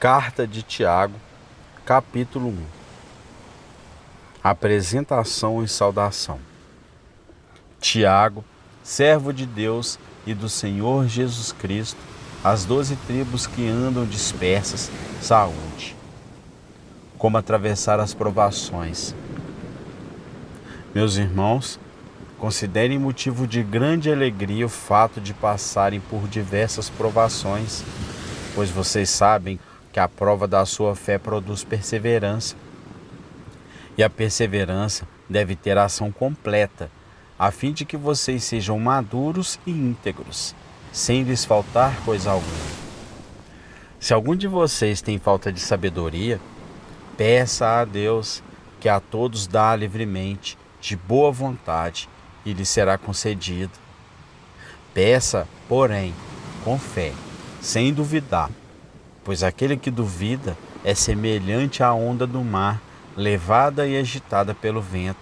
Carta de Tiago, capítulo 1. Apresentação e saudação. Tiago, servo de Deus e do Senhor Jesus Cristo, às 12 tribos que andam dispersas, saúde. Como atravessar as provações. Meus irmãos, considerem motivo de grande alegria o fato de passarem por diversas provações, pois vocês sabem que a prova da sua fé produz perseverança. E a perseverança deve ter ação completa, a fim de que vocês sejam maduros e íntegros, sem lhes faltar coisa alguma. Se algum de vocês tem falta de sabedoria, peça a Deus, que a todos dá livremente, de boa vontade, e lhe será concedido. Peça, porém, com fé, sem duvidar, pois aquele que duvida é semelhante à onda do mar, levada e agitada pelo vento.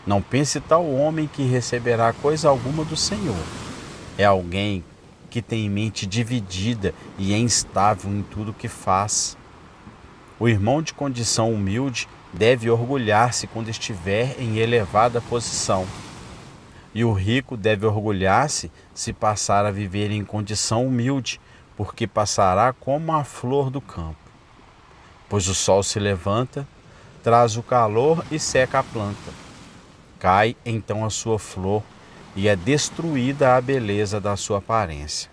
Não pense tal homem que receberá coisa alguma do Senhor. É alguém que tem mente dividida e é instável em tudo que faz. O irmão de condição humilde deve orgulhar-se quando estiver em elevada posição. E o rico deve orgulhar-se se passar a viver em condição humilde, porque passará como a flor do campo. Pois o sol se levanta, traz o calor e seca a planta. Cai então a sua flor e é destruída a beleza da sua aparência.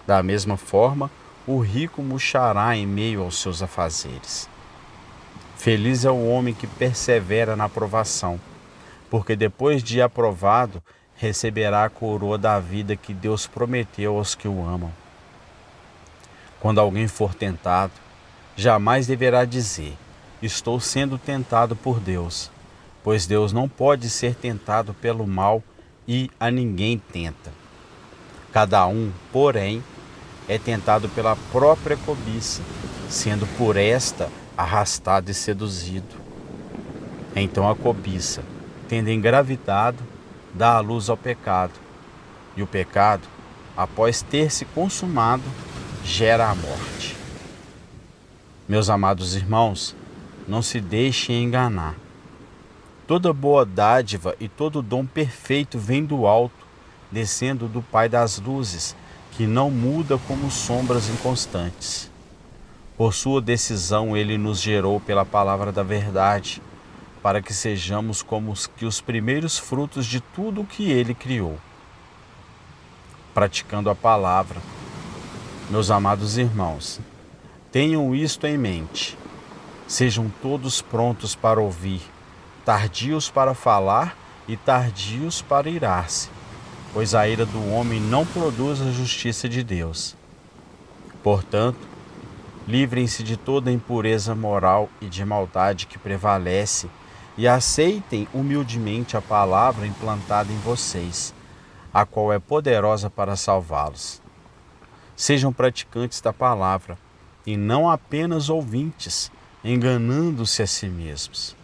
Da mesma forma, o rico murchará em meio aos seus afazeres. Feliz é o homem que persevera na provação, porque depois de aprovado, receberá a coroa da vida que Deus prometeu aos que o amam. Quando alguém for tentado, jamais deverá dizer: estou sendo tentado por Deus, pois Deus não pode ser tentado pelo mal e a ninguém tenta. Cada um, porém, é tentado pela própria cobiça, sendo por esta arrastado e seduzido. Então a cobiça, tendo engravidado, dá à luz ao pecado, e o pecado, após ter se consumado, gera a morte. Meus amados irmãos, não se deixem enganar. Toda boa dádiva e todo dom perfeito vem do alto, descendo do Pai das luzes, que não muda como sombras inconstantes. Por sua decisão ele nos gerou pela palavra da verdade, para que sejamos como os primeiros frutos de tudo o que ele criou. Praticando a palavra. Meus amados irmãos, tenham isto em mente. Sejam todos prontos para ouvir, tardios para falar e tardios para irar-se, pois a ira do homem não produz a justiça de Deus. Portanto, livrem-se de toda impureza moral e de maldade que prevalece e aceitem humildemente a palavra implantada em vocês, a qual é poderosa para salvá-los. Sejam praticantes da palavra e não apenas ouvintes, enganando-se a si mesmos.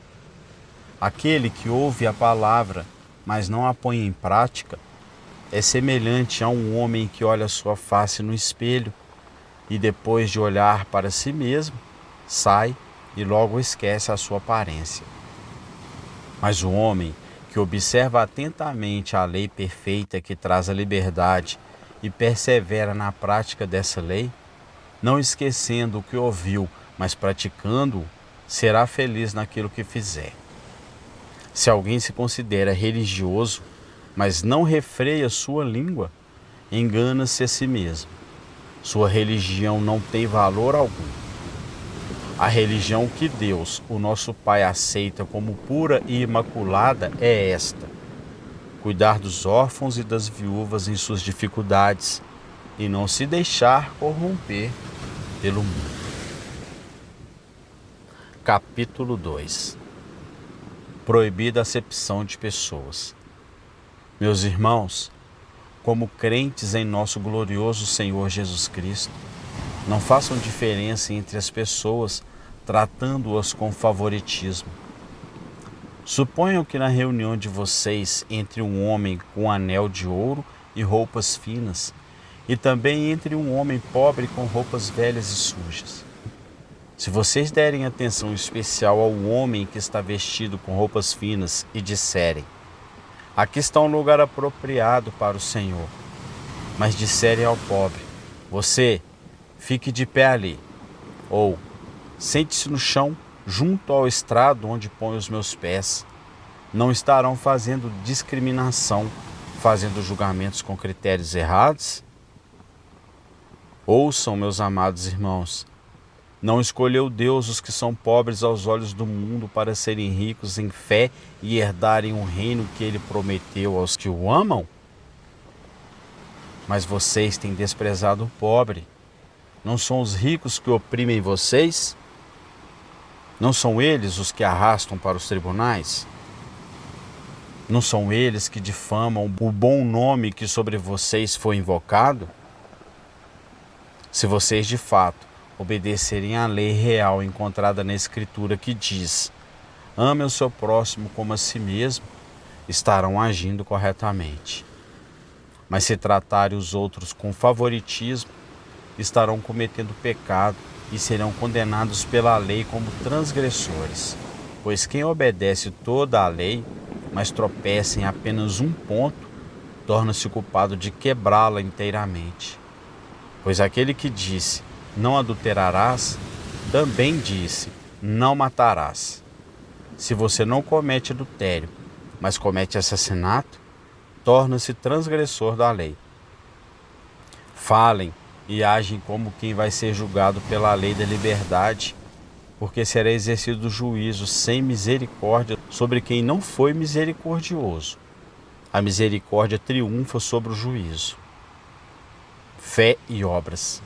Aquele que ouve a palavra, mas não a põe em prática, é semelhante a um homem que olha sua face no espelho e depois de olhar para si mesmo, sai e logo esquece a sua aparência. Mas o homem que observa atentamente a lei perfeita que traz a liberdade e persevera na prática dessa lei, não esquecendo o que ouviu, mas praticando-o, será feliz naquilo que fizer. Se alguém se considera religioso, mas não refreia sua língua, engana-se a si mesmo. Sua religião não tem valor algum. A religião que Deus, o nosso Pai, aceita como pura e imaculada é esta: cuidar dos órfãos e das viúvas em suas dificuldades e não se deixar corromper pelo mundo. Capítulo 2. Proibida a acepção de pessoas. Meus irmãos, como crentes em nosso glorioso Senhor Jesus Cristo, não façam diferença entre as pessoas, tratando-as com favoritismo. Suponham que na reunião de vocês entre um homem com um anel de ouro e roupas finas e também entre um homem pobre com roupas velhas e sujas. Se vocês derem atenção especial ao homem que está vestido com roupas finas e disserem: aqui está um lugar apropriado para o Senhor, mas disserem ao pobre: você, fique de pé ali, ou sente-se no chão junto ao estrado onde ponho os meus pés, não estarão fazendo discriminação, fazendo julgamentos com critérios errados? Ouçam, meus amados irmãos, não escolheu Deus os que são pobres aos olhos do mundo para serem ricos em fé e herdarem o reino que ele prometeu aos que o amam? Mas vocês têm desprezado o pobre. Não são os ricos que oprimem vocês? Não são eles os que arrastam para os tribunais? Não são eles que difamam o bom nome que sobre vocês foi invocado? Se vocês de fato obedecerem à lei real encontrada na Escritura que diz: ame o seu próximo como a si mesmo, estarão agindo corretamente. Mas se tratarem os outros com favoritismo, estarão cometendo pecado e serão condenados pela lei como transgressores. Pois quem obedece toda a lei, mas tropeça em apenas um ponto, torna-se culpado de quebrá-la inteiramente. Pois aquele que disse: não adulterarás, também disse: não matarás. Se você não comete adultério, mas comete assassinato, torna-se transgressor da lei. Falem e agem como quem vai ser julgado pela lei da liberdade, porque será exercido o juízo sem misericórdia sobre quem não foi misericordioso. A misericórdia triunfa sobre o juízo. Fé e obras.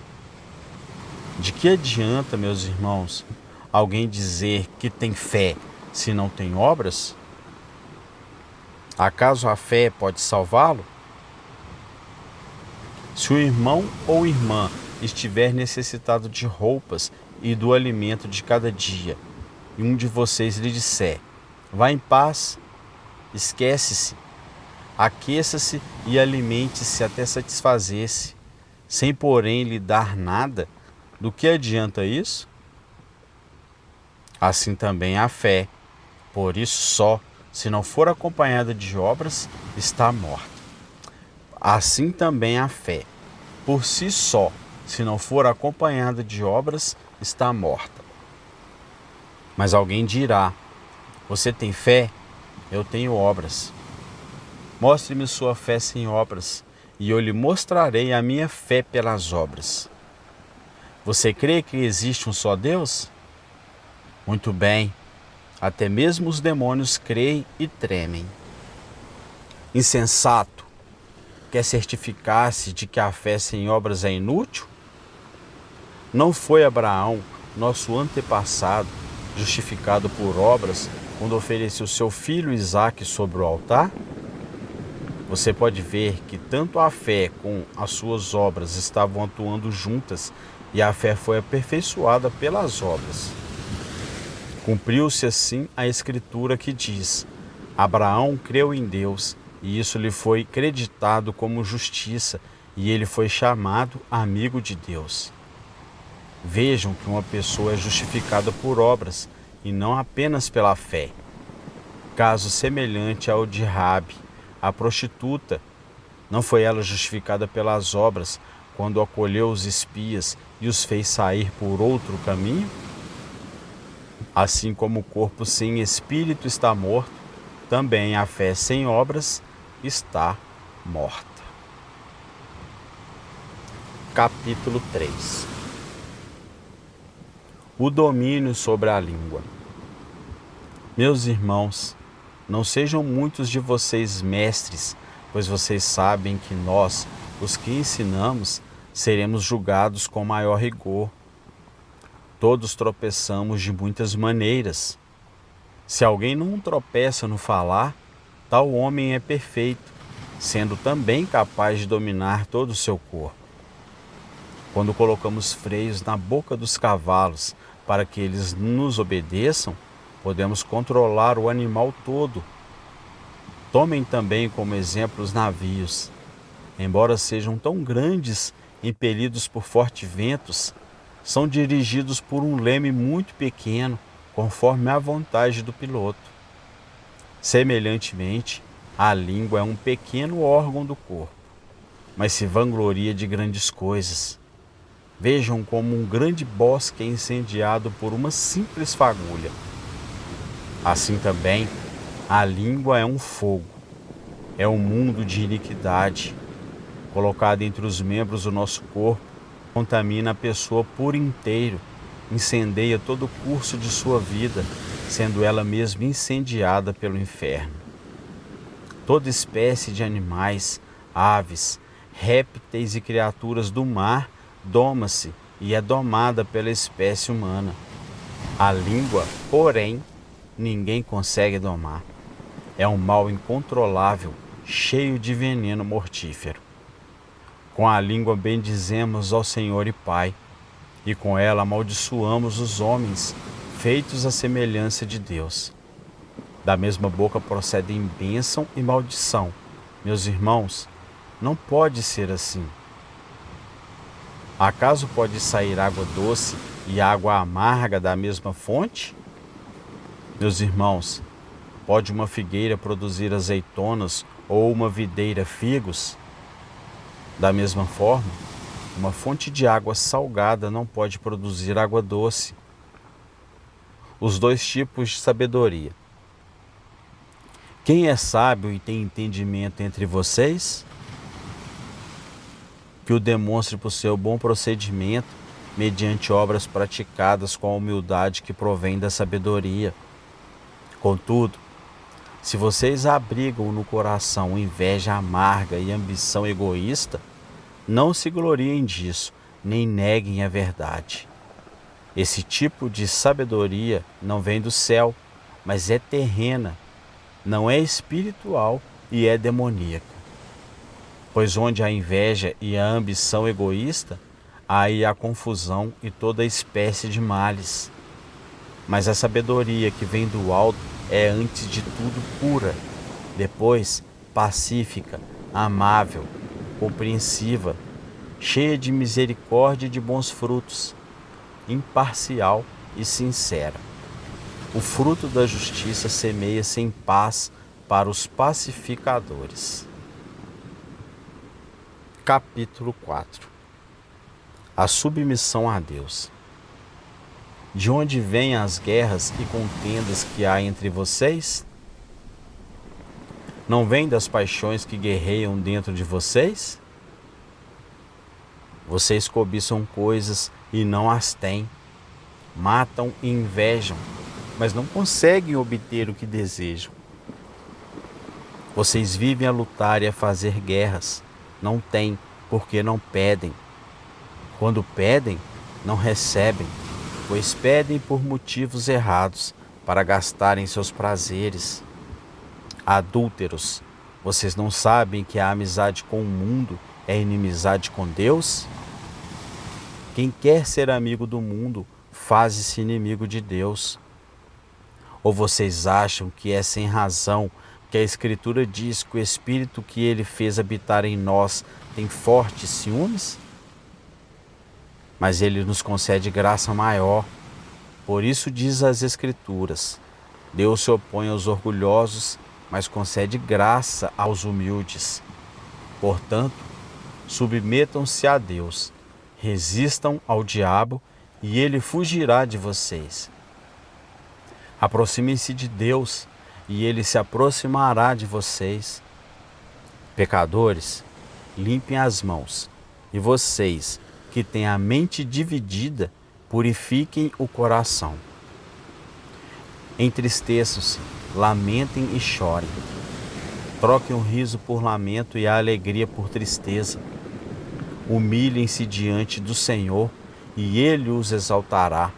De que adianta, meus irmãos, alguém dizer que tem fé se não tem obras? Acaso a fé pode salvá-lo? Se o irmão ou irmã estiver necessitado de roupas e do alimento de cada dia, e um de vocês lhe disser: vá em paz, esquece-se, aqueça-se e alimente-se até satisfazer-se, sem porém lhe dar nada, do que adianta isso? Assim também a fé, por isso só, se não for acompanhada de obras, está morta. Assim também a fé, por si só, se não for acompanhada de obras, está morta. Mas alguém dirá: você tem fé? Eu tenho obras. Mostre-me sua fé sem obras, e eu lhe mostrarei a minha fé pelas obras. Você crê que existe um só Deus? Muito bem, até mesmo os demônios creem e tremem. Insensato, quer certificar-se de que a fé sem obras é inútil? Não foi Abraão, nosso antepassado, justificado por obras quando ofereceu seu filho Isaque sobre o altar? Você pode ver que tanto a fé como as suas obras estavam atuando juntas, e a fé foi aperfeiçoada pelas obras. Cumpriu-se assim a Escritura que diz: Abraão creu em Deus, e isso lhe foi creditado como justiça, e ele foi chamado amigo de Deus. Vejam que uma pessoa é justificada por obras, e não apenas pela fé. Caso semelhante ao de Rabi, a prostituta. Não foi ela justificada pelas obras, quando acolheu os espias e os fez sair por outro caminho? Assim como o corpo sem espírito está morto, também a fé sem obras está morta. Capítulo 3. O domínio sobre a língua. Meus irmãos, não sejam muitos de vocês mestres, pois vocês sabem que nós, os que ensinamos, seremos julgados com maior rigor. Todos tropeçamos de muitas maneiras. Se alguém não tropeça no falar, tal homem é perfeito, sendo também capaz de dominar todo o seu corpo. Quando colocamos freios na boca dos cavalos para que eles nos obedeçam, podemos controlar o animal todo. Tomem também como exemplo os navios. embora sejam tão grandes, impelidos por fortes ventos, são dirigidos por um leme muito pequeno, conforme a vontade do piloto. Semelhantemente, a língua é um pequeno órgão do corpo, mas se vangloria de grandes coisas. Vejam como um grande bosque é incendiado por uma simples fagulha. Assim também, a língua é um fogo, é um mundo de iniquidade, colocado entre os membros do nosso corpo, contamina a pessoa por inteiro, incendeia todo o curso de sua vida, sendo ela mesma incendiada pelo inferno. Toda espécie de animais, aves, répteis e criaturas do mar doma-se e é domada pela espécie humana. A língua, porém, ninguém consegue domar. É um mal incontrolável, cheio de veneno mortífero. Com a língua bendizemos ao Senhor e Pai, e com ela amaldiçoamos os homens, feitos à semelhança de Deus. Da mesma boca procedem bênção e maldição. Meus irmãos, não pode ser assim. Acaso pode sair água doce e água amarga da mesma fonte? Meus irmãos, pode uma figueira produzir azeitonas ou uma videira figos? Da mesma forma, uma fonte de água salgada não pode produzir água doce. Os dois tipos de sabedoria. Quem é sábio e tem entendimento entre vocês? Que o demonstre por seu bom procedimento, mediante obras praticadas com a humildade que provém da sabedoria. Contudo, se vocês abrigam no coração inveja amarga e ambição egoísta, não se gloriem disso, nem neguem a verdade. Esse tipo de sabedoria não vem do céu, mas é terrena, não é espiritual e é demoníaca. Pois onde há inveja e a ambição egoísta, aí há confusão e toda espécie de males. Mas a sabedoria que vem do alto é antes de tudo pura, depois pacífica, amável, compreensiva, cheia de misericórdia e de bons frutos, imparcial e sincera. O fruto da justiça semeia-se em paz para os pacificadores. Capítulo 4. A submissão a Deus. De onde vêm as guerras e contendas que há entre vocês? Não vêm das paixões que guerreiam dentro de vocês? Vocês cobiçam coisas e não as têm, matam e invejam, mas não conseguem obter o que desejam. Vocês vivem a lutar e a fazer guerras, não têm, porque não pedem. Quando pedem, não recebem, pois pedem por motivos errados, para gastarem seus prazeres. Adúlteros, vocês não sabem que a amizade com o mundo é inimizade com Deus? Quem quer ser amigo do mundo, faz-se inimigo de Deus. Ou vocês acham que é sem razão que a Escritura diz que o Espírito que Ele fez habitar em nós tem fortes ciúmes? Mas Ele nos concede graça maior. Por isso diz as Escrituras: Deus se opõe aos orgulhosos, mas concede graça aos humildes. Portanto, submetam-se a Deus, resistam ao diabo e ele fugirá de vocês. Aproximem-se de Deus e ele se aproximará de vocês. Pecadores, limpem as mãos, e vocês, que têm a mente dividida, purifiquem o coração. Entristeçam-se, lamentem e chorem. Troquem o riso por lamento e a alegria por tristeza. Humilhem-se diante do Senhor e Ele os exaltará.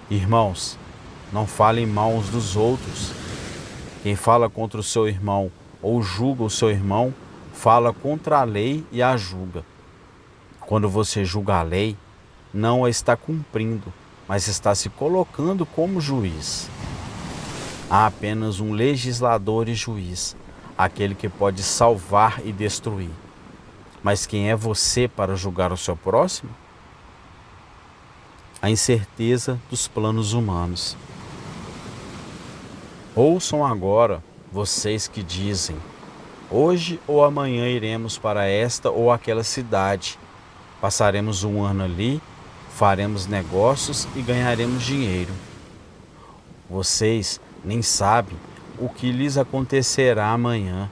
Irmãos, não falem mal uns dos outros. Quem fala contra o seu irmão ou julga o seu irmão, fala contra a lei e a julga. Quando você julga a lei, não a está cumprindo, mas está se colocando como juiz. Há apenas um legislador e juiz, aquele que pode salvar e destruir. Mas quem é você para julgar o seu próximo? A incerteza dos planos humanos. Ouçam agora vocês que dizem: hoje ou amanhã iremos para esta ou aquela cidade, passaremos um ano ali, faremos negócios e ganharemos dinheiro. Vocês nem sabem o que lhes acontecerá amanhã,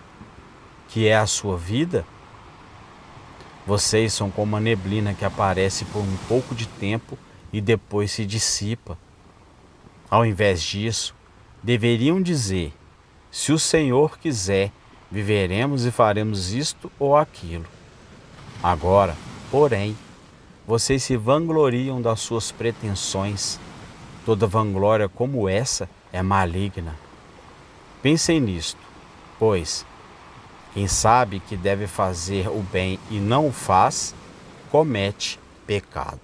que é a sua vida. Vocês são como a neblina que aparece por um pouco de tempo e depois se dissipa. Ao invés disso, deveriam dizer: se o Senhor quiser, viveremos e faremos isto ou aquilo. Agora, porém, vocês se vangloriam das suas pretensões. Toda vanglória como essa é maligna. Pensem nisto, pois quem sabe que deve fazer o bem e não o faz, comete pecado.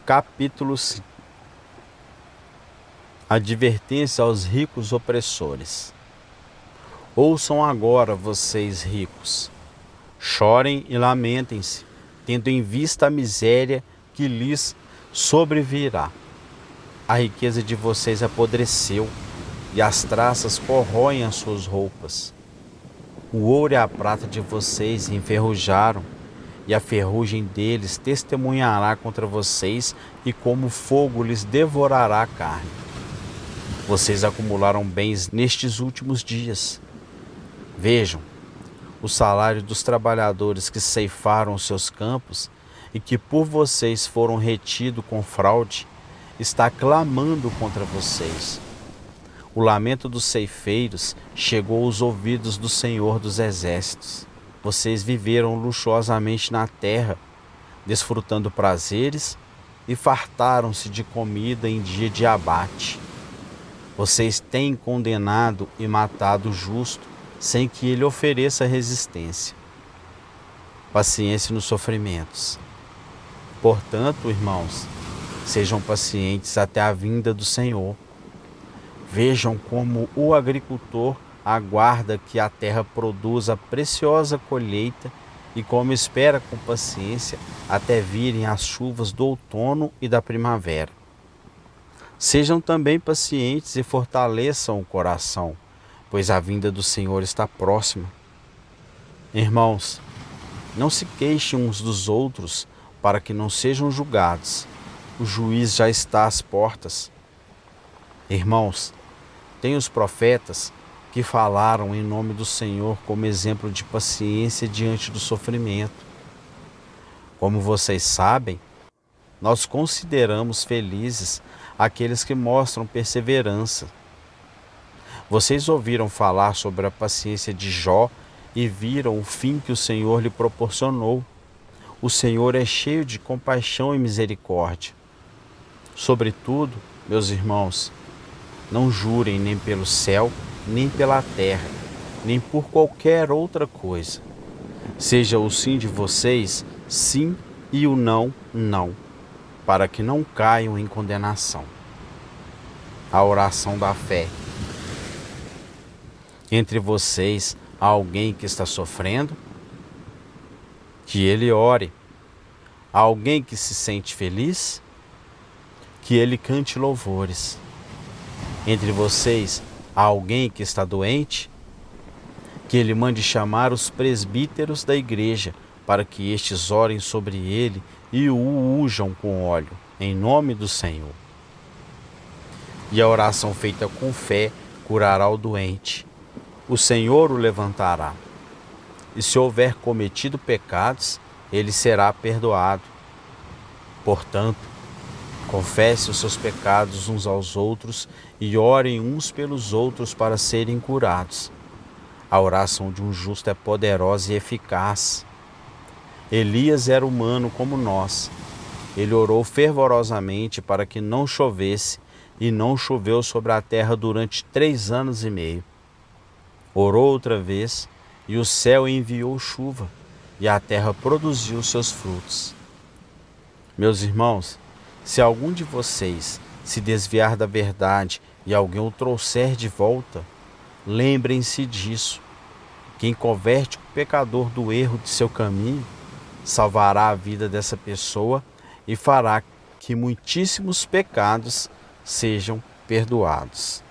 Capítulo 5. Advertência aos ricos opressores. Ouçam agora, vocês ricos. Chorem e lamentem-se, tendo em vista a miséria que lhes sobrevirá. A riqueza de vocês apodreceu, e as traças corroem as suas roupas. O ouro e a prata de vocês enferrujaram, e a ferrugem deles testemunhará contra vocês, e como fogo lhes devorará a carne. Vocês acumularam bens nestes últimos dias. Vejam, o salário dos trabalhadores que ceifaram os seus campos e que por vocês foram retidos com fraude, está clamando contra vocês. O lamento dos ceifeiros chegou aos ouvidos do Senhor dos Exércitos. Vocês viveram luxuosamente na terra, desfrutando prazeres e fartaram-se de comida em dia de abate. Vocês têm condenado e matado o justo, sem que ele ofereça resistência. Paciência nos sofrimentos. Portanto, irmãos, sejam pacientes até a vinda do Senhor. Vejam como o agricultor aguarda que a terra produza a preciosa colheita e como espera com paciência até virem as chuvas do outono e da primavera. Sejam também pacientes e fortaleçam o coração, pois a vinda do Senhor está próxima. Irmãos, não se queixem uns dos outros para que não sejam julgados. O juiz já está às portas. Irmãos, tem os profetas que falaram em nome do Senhor como exemplo de paciência diante do sofrimento. Como vocês sabem, nós consideramos felizes aqueles que mostram perseverança. Vocês ouviram falar sobre a paciência de Jó e viram o fim que o Senhor lhe proporcionou. O Senhor é cheio de compaixão e misericórdia. Sobretudo, meus irmãos, não jurem nem pelo céu, nem pela terra, nem por qualquer outra coisa. Seja o sim de vocês, sim, e o não, não, para que não caiam em condenação. A oração da fé. Entre vocês há alguém que está sofrendo? Que ele ore. Há alguém que se sente feliz? Que ele cante louvores. Entre vocês há alguém que está doente? Que ele mande chamar os presbíteros da igreja, para que estes orem sobre ele e o unjam com óleo, em nome do Senhor. E a oração feita com fé curará o doente. O Senhor o levantará. E se houver cometido pecados, ele será perdoado. Portanto, confesse os seus pecados uns aos outros e orem uns pelos outros para serem curados. A oração de um justo é poderosa e eficaz. Elias era humano como nós. Ele orou fervorosamente para que não chovesse, e não choveu sobre a terra durante 3 anos e meio. Orou outra vez, e o céu enviou chuva, e a terra produziu seus frutos. Meus irmãos, se algum de vocês se desviar da verdade e alguém o trouxer de volta, lembrem-se disso. Quem converte o pecador do erro de seu caminho, salvará a vida dessa pessoa e fará que muitíssimos pecados sejam perdoados.